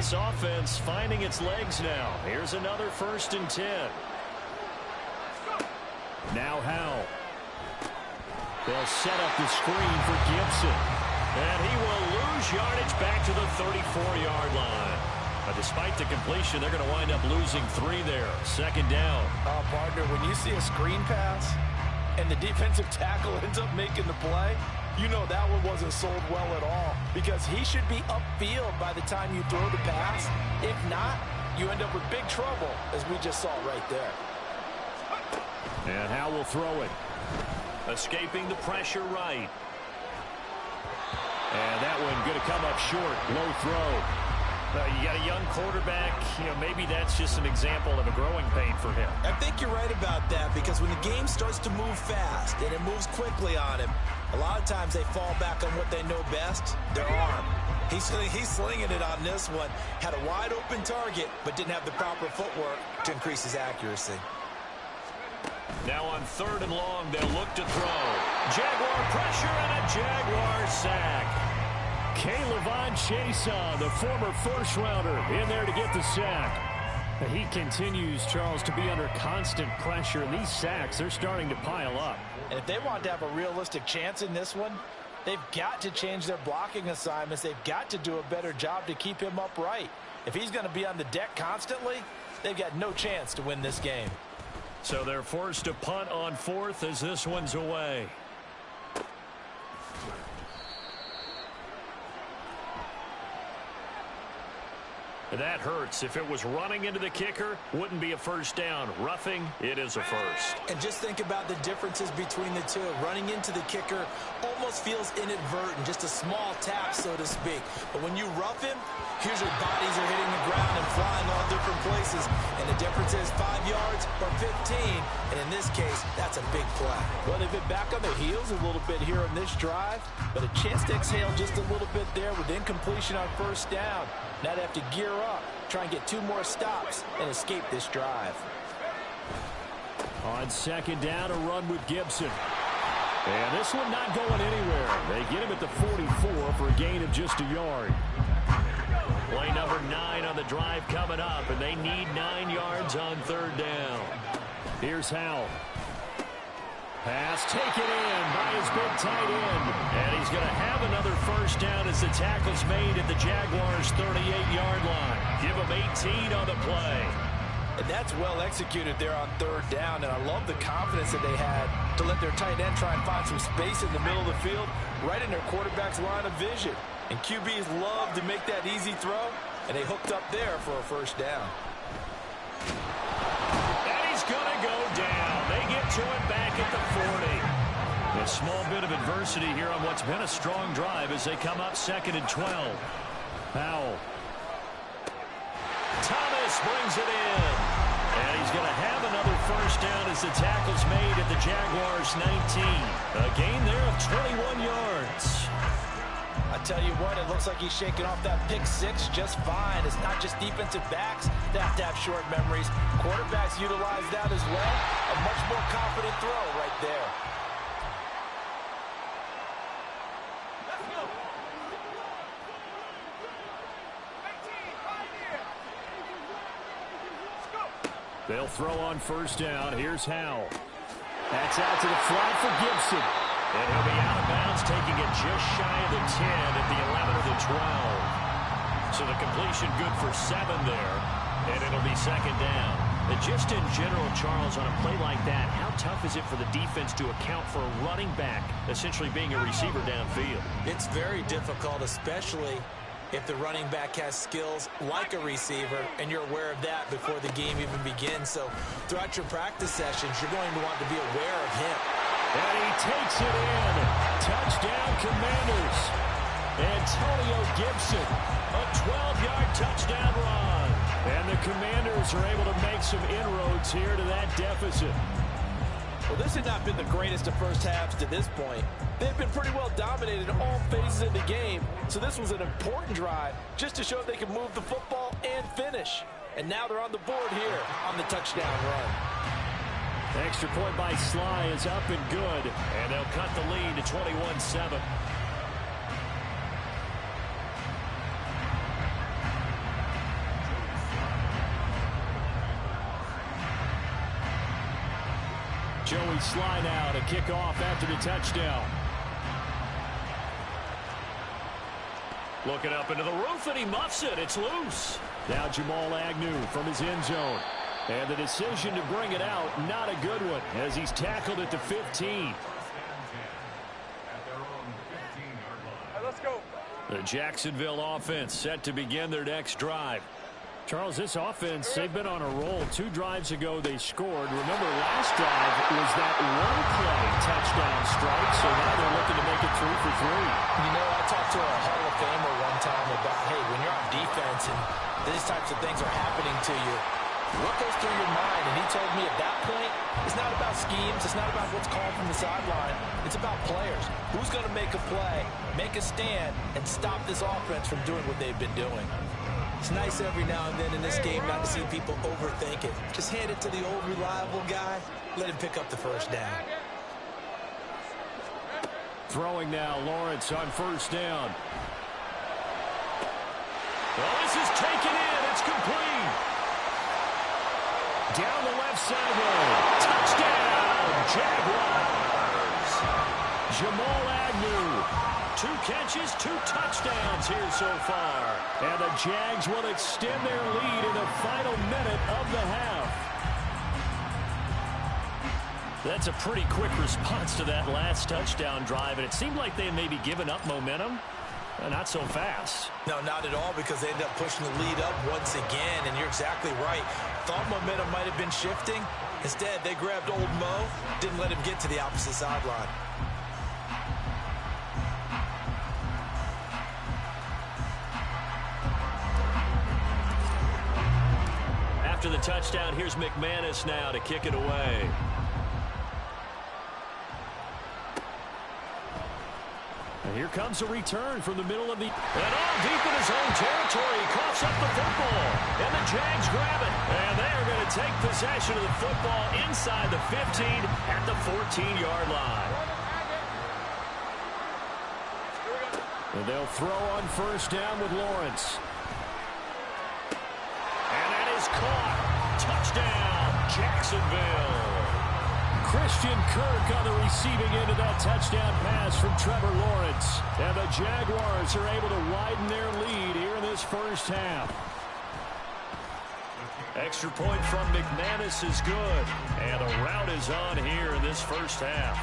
this offense finding its legs now. Here's another 1st and 10. Now Howell. They'll set up the screen for Gibson. And he will lose yardage back to the 34-yard line. Despite the completion, they're going to wind up losing 3 there. 2nd down. Partner, when you see a screen pass and the defensive tackle ends up making the play, you know that one wasn't sold well at all, because he should be upfield by the time you throw the pass. If not, you end up with big trouble, as we just saw right there. And Howell will throw it. Escaping the pressure right. And that one going to come up short. Low throw. You got a young quarterback. Maybe that's just an example of a growing pain for him. I think you're right about that, because when the game starts to move fast and it moves quickly on him, a lot of times they fall back on what they know best, their arm. He's slinging it on this one. Had a wide open target, but didn't have the proper footwork to increase his accuracy. Now on 3rd and long, they'll look to throw. Jaguar pressure and a Jaguar sack. K'Lavon Chaisson, the former 1st-rounder, in there to get the sack. He continues, Charles, to be under constant pressure, and these sacks are starting to pile up. And if they want to have a realistic chance in this one, they've got to change their blocking assignments. They've got to do a better job to keep him upright. If he's going to be on the deck constantly, they've got no chance to win this game. So they're forced to punt on 4th as this one's away. That hurts. If it was running into the kicker, wouldn't be a 1st down. Roughing, it is a 1st. And just think about the differences between the two. Running into the kicker almost feels inadvertent, just a small tap, so to speak. But when you rough him, here's your bodies are hitting the ground and flying all different places. And the difference is 5 yards or 15. And in this case, that's a big play. Well, they've been back on their heels a little bit here on this drive, but a chance to exhale just a little bit there with incompletion on 1st down. Now they have to gear up, try and get 2 more stops, and escape this drive. On 2nd down, a run with Gibson. And this one not going anywhere. They get him at the 44 for a gain of just a yard. Play number 9 on the drive coming up, and they need 9 yards on 3rd down. Here's Howell. Pass taken in by his big tight end. And he's going to have another 1st down as the tackle's made at the Jaguars' 38-yard line. Give him 18 on the play. And that's well executed there on 3rd down. And I love the confidence that they had to let their tight end try and find some space in the middle of the field, right in their quarterback's line of vision. And QBs love to make that easy throw, and they hooked up there for a 1st down. And he's going to go down. They get to him back at the 40. A small bit of adversity here on what's been a strong drive as they come up 2nd and 12. Howell. Thomas brings it in. And he's going to have another 1st down as the tackle's made at the Jaguars' 19. A gain there of 21 yards. I tell you what, it looks like he's shaking off that pick 6 just fine. It's not just defensive backs that have to have short memories. Quarterbacks utilize that as well. A much more confident throw right there. Let's go. They'll throw on 1st down. Here's Howell. That's out to the flat for Gibson. And he'll be out of bounds, taking it just shy of the 10 at the 11 or the 12. So the completion good for 7 there, and it'll be 2nd down. And just in general, Charles, on a play like that, how tough is it for the defense to account for a running back essentially being a receiver downfield? It's very difficult, especially if the running back has skills like a receiver, and you're aware of that before the game even begins. So throughout your practice sessions, you're going to want to be aware of him. And he takes it in. Touchdown, Commanders. Antonio Gibson, a 12-yard touchdown run. And the Commanders are able to make some inroads here to that deficit. Well, this has not been the greatest of first halves to this point. They've been pretty well dominated in all phases of the game, so this was an important drive just to show they can move the football and finish. And now they're on the board here on the touchdown run. Extra point by Sly is up and good, and they'll cut the lead to 21-7. Joey Sly now to kick off after the touchdown. Looking up into the roof, and he muffs it. It's loose. Now Jamal Agnew from his end zone. And the decision to bring it out, not a good one, as he's tackled at the 15. Let's go. The Jacksonville offense set to begin their next drive. Charles, this offense, they've been on a roll. 2 drives ago, they scored. Remember, last drive was that one-play touchdown strike, so now they're looking to make it 3 for 3. You know, I talked to a Hall of Famer one time about, hey, when you're on defense and these types of things are happening to you, what goes through your mind? And he told me at that point, it's not about schemes. It's not about what's called from the sideline. It's about players. Who's going to make a play, make a stand, and stop this offense from doing what they've been doing? It's nice every now and then in this game not to see people overthink it. Just hand it to the old reliable guy. Let him pick up the first down. Throwing now, Lawrence on first down. Well, this is taken in. It's complete. Down the left sideline. Touchdown, Jaguars. Jamal Agnew. 2 catches, 2 touchdowns here so far. And the Jags will extend their lead in the final minute of the half. That's a pretty quick response to that last touchdown drive, and it seemed like they had maybe given up momentum. Not so fast. No, not at all, because they ended up pushing the lead up once again, and you're exactly right. Thought momentum might have been shifting. Instead, they grabbed old Mo, didn't let him get to the opposite sideline. After the touchdown, here's McManus now to kick it away. And here comes a return from the middle of the... And all deep in his own territory. He coughs up the football. And the Jags grab it. And they are going to take possession of the football inside the 15 at the 14-yard line. And they'll throw on first down with Lawrence. And that is caught. Touchdown, Jacksonville. Christian Kirk on the receiving end of that touchdown pass from Trevor Lawrence. And the Jaguars are able to widen their lead here in this first half. Extra point from McManus is good. And the rout is on here in this first half.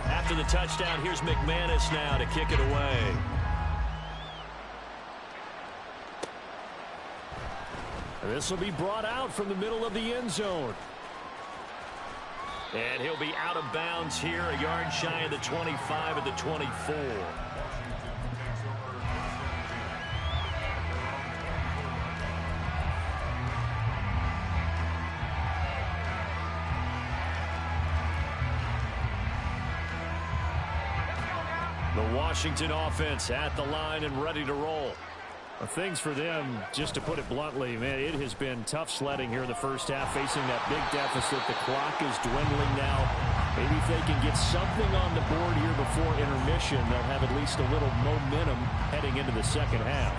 After the touchdown, here's McManus now to kick it away. This will be brought out from the middle of the end zone. And he'll be out of bounds here, a yard shy of the 25 at the 24. The Washington offense at the line and ready to roll. Things for them, just to put it bluntly, man, it has been tough sledding here in the first half, facing that big deficit. The clock is dwindling now. Maybe if they can get something on the board here before intermission, they'll have at least a little momentum heading into the second half.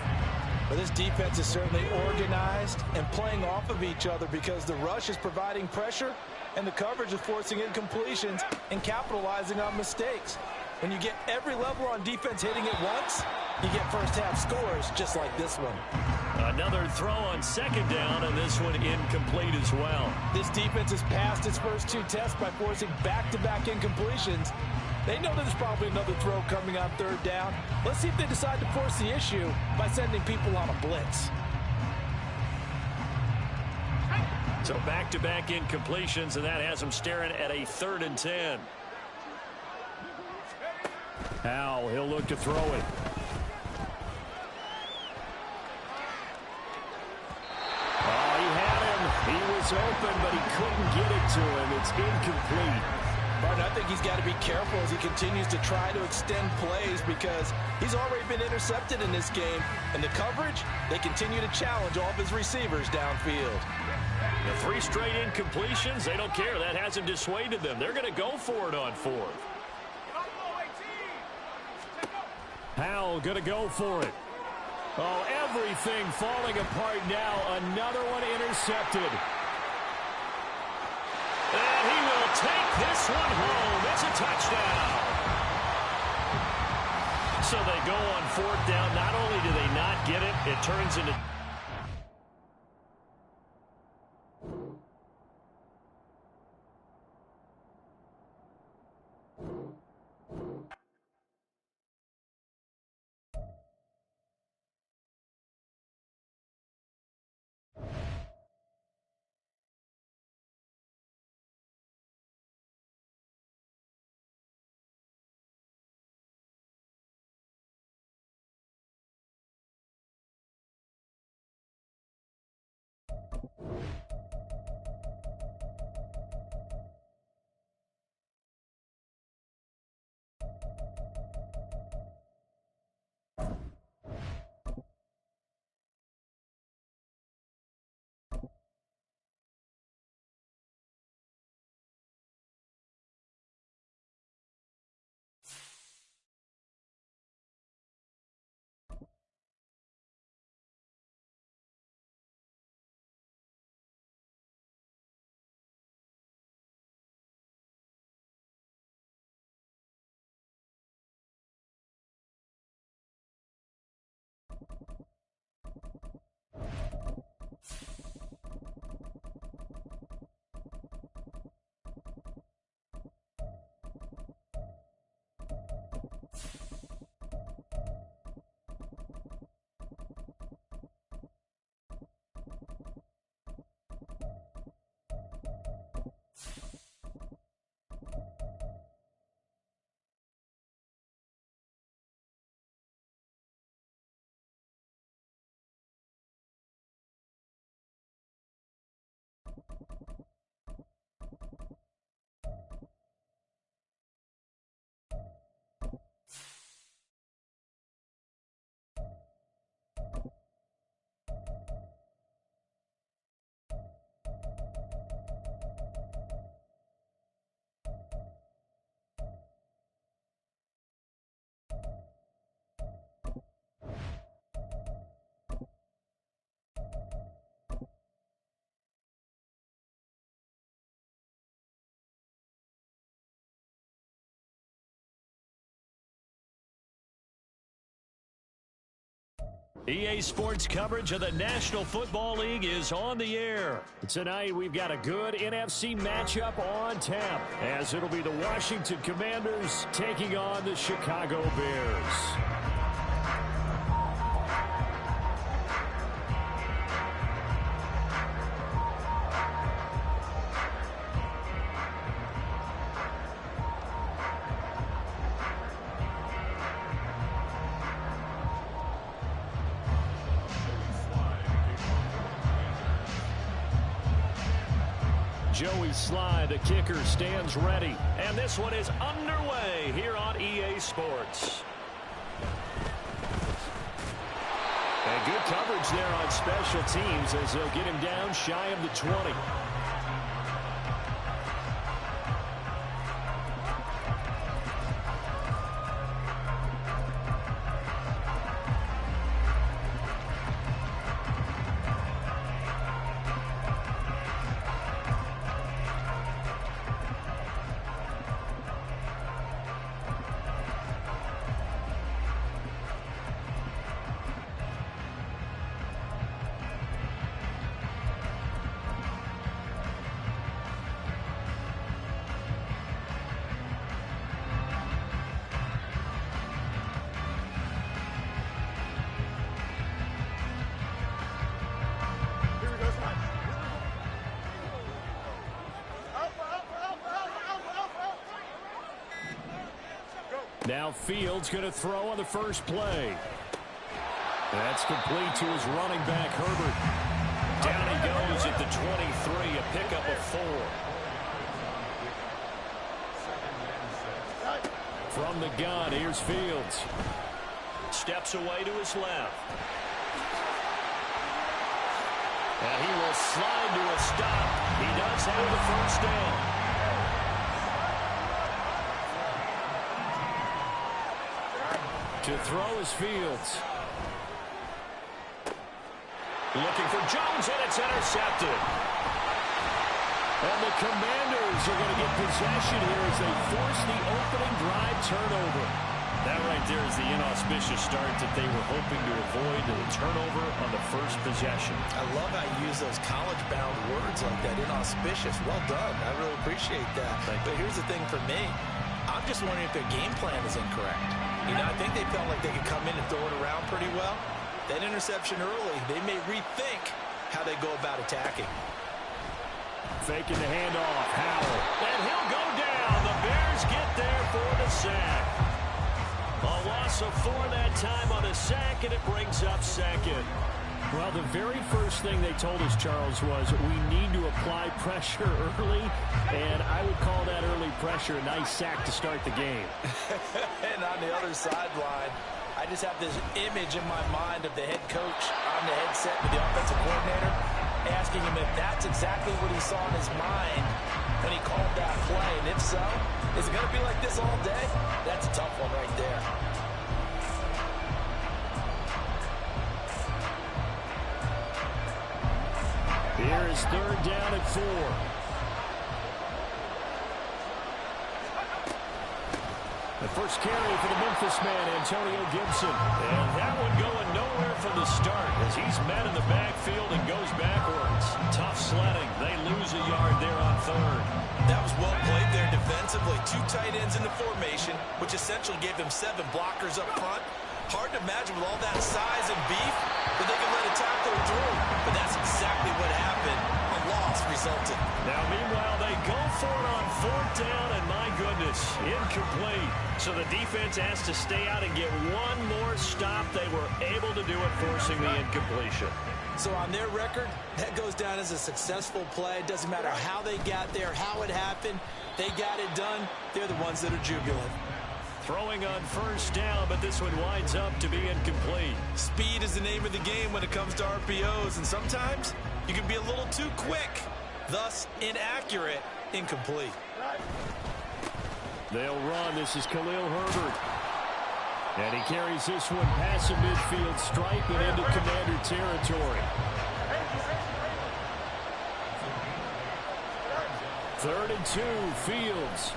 But this defense is certainly organized and playing off of each other, because the rush is providing pressure and the coverage is forcing incompletions and capitalizing on mistakes. When you get every level on defense hitting it once, you get first half scores just like this one. Another throw on second down, and this one incomplete as well. This defense has passed its first 2 tests by forcing back-to-back incompletions. They know there's probably another throw coming on third down. Let's see if they decide to force the issue by sending people on a blitz. So back-to-back incompletions, and that has them staring at a 3rd and 10. Now he'll look to throw it. Oh, he had him. He was open, but he couldn't get it to him. It's incomplete. Martin, I think he's got to be careful as he continues to try to extend plays, because he's already been intercepted in this game. And the coverage, they continue to challenge all of his receivers downfield. The 3 straight incompletions, they don't care. That hasn't dissuaded them. They're going to go for it on 4th. Howell going to go for it. Oh, everything falling apart now. Another one intercepted. And he will take this one home. It's a touchdown. So they go on 4th down. Not only do they not get it, it turns into... EA Sports coverage of the National Football League is on the air. Tonight, we've got a good NFC matchup on tap, as it'll be the Washington Commanders taking on the Chicago Bears. Joey Sly, the kicker, stands ready. And this one is underway here on EA Sports. And good coverage there on special teams as they'll get him down shy of the 20. Now Fields going to throw on the first play. That's complete to his running back, Herbert. Down he goes at the 23, a pickup of 4. From the gun, here's Fields. Steps away to his left. And he will slide to a stop. He does have the first down. To throw is Fields. Looking for Jones, and it's intercepted. And the Commanders are going to get possession here as they force the opening drive turnover. That right there is the inauspicious start that they were hoping to avoid, the turnover on the first possession. I love how you use those college-bound words like that, inauspicious. Well done. I really appreciate that. But here's the thing for me. I'm just wondering if their game plan is incorrect. You know, I think they felt like they could come in and throw it around pretty well. That interception early, they may rethink how they go about attacking. Faking the handoff, Howell. And he'll go down. The Bears get there for the sack. A loss of 4 that time on a sack, and it brings up second. Well, the very first thing they told us, Charles, was we need to apply pressure early, and I would call that early pressure a nice sack to start the game. And on the other sideline, I just have this image in my mind of the head coach on the headset with the offensive coordinator, asking him if that's exactly what he saw in his mind when he called that play. And if so, is it going to be like this all day? That's a tough one right there. Here is third down at 4. The first carry for the Memphis man, Antonio Gibson. And that one going nowhere from the start as he's met in the backfield and goes backwards. Tough sledding. They lose a yard there on third. That was well played there defensively. 2 tight ends in the formation, which essentially gave them 7 blockers up front. Hard to imagine with all that size and beef that they could let a tackle through. But that's exactly what happened. A loss resulted. Now, meanwhile, they go for it on 4th down, and my goodness, incomplete. So the defense has to stay out and get one more stop. They were able to do it, forcing the incompletion. So on their record, that goes down as a successful play. It doesn't matter how they got there, how it happened. They got it done. They're the ones that are jubilant. Throwing on first down, but this one winds up to be incomplete. Speed is the name of the game when it comes to RPOs, and sometimes you can be a little too quick, thus inaccurate, incomplete. They'll run. This is Khalil Herbert. And he carries this one past the midfield stripe and into Commander territory. 3rd and 2, Fields.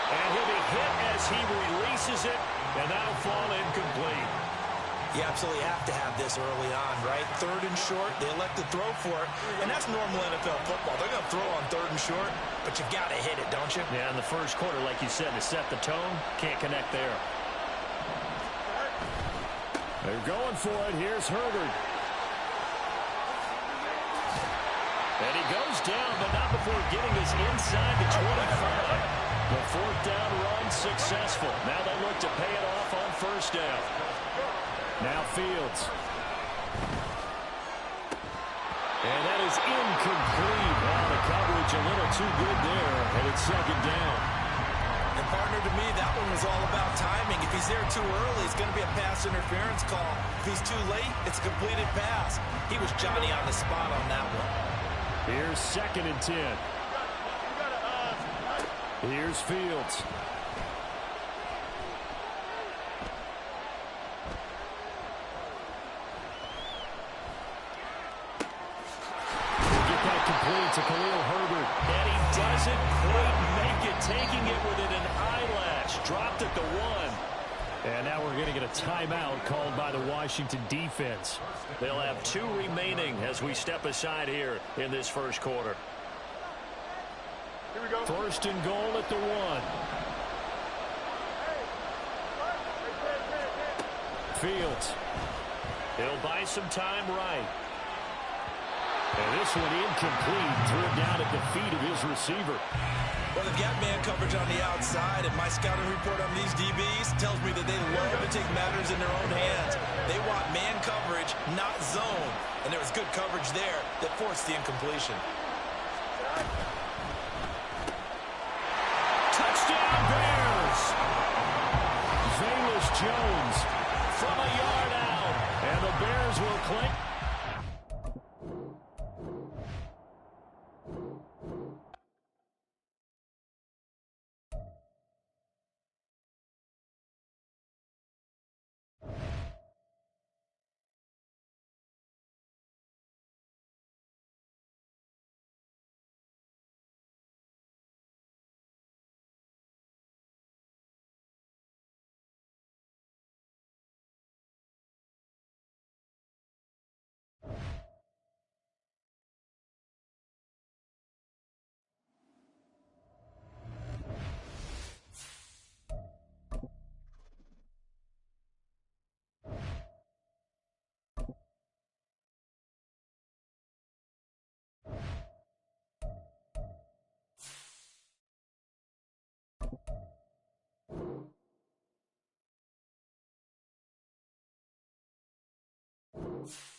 And he'll be hit as he releases it, and that'll fall incomplete. You absolutely have to have this early on, right? 3rd and short, they elect to throw for it, and that's normal NFL football. They're going to throw on 3rd and short, but you got to hit it, don't you? Yeah, in the first quarter, like you said, to set the tone, can't connect there. They're going for it. Here's Herbert. And he goes down, but not before getting us inside the 25. The 4th down run successful. Now they look to pay it off on first down. Now Fields. And that is incomplete. Wow, the coverage a little too good there, and it's 2nd down. And partner, to me, that one was all about timing. If he's there too early, it's going to be a pass interference call. If he's too late, it's a completed pass. He was Johnny on the spot on that one. Here's 2nd and 10. Here's Fields. Complete to Khalil Herbert, and he doesn't quite make it, taking it within an eyelash. Dropped at the 1. And now we're going to get a timeout called by the Washington defense. They'll have 2 remaining as we step aside here in this first quarter. Here we go. 1st and goal at the 1. Fields. He'll buy some time right. And this one incomplete. Threw it down at the feet of his receiver. Well, they've got man coverage on the outside, and my scouting report on these DBs tells me that they love to take matters in their own hands. They want man coverage, not zone. And there was good coverage there that forced the incompletion. Touchdown, Bears! Velus Jones from a yard out. And the Bears will clink. Oof.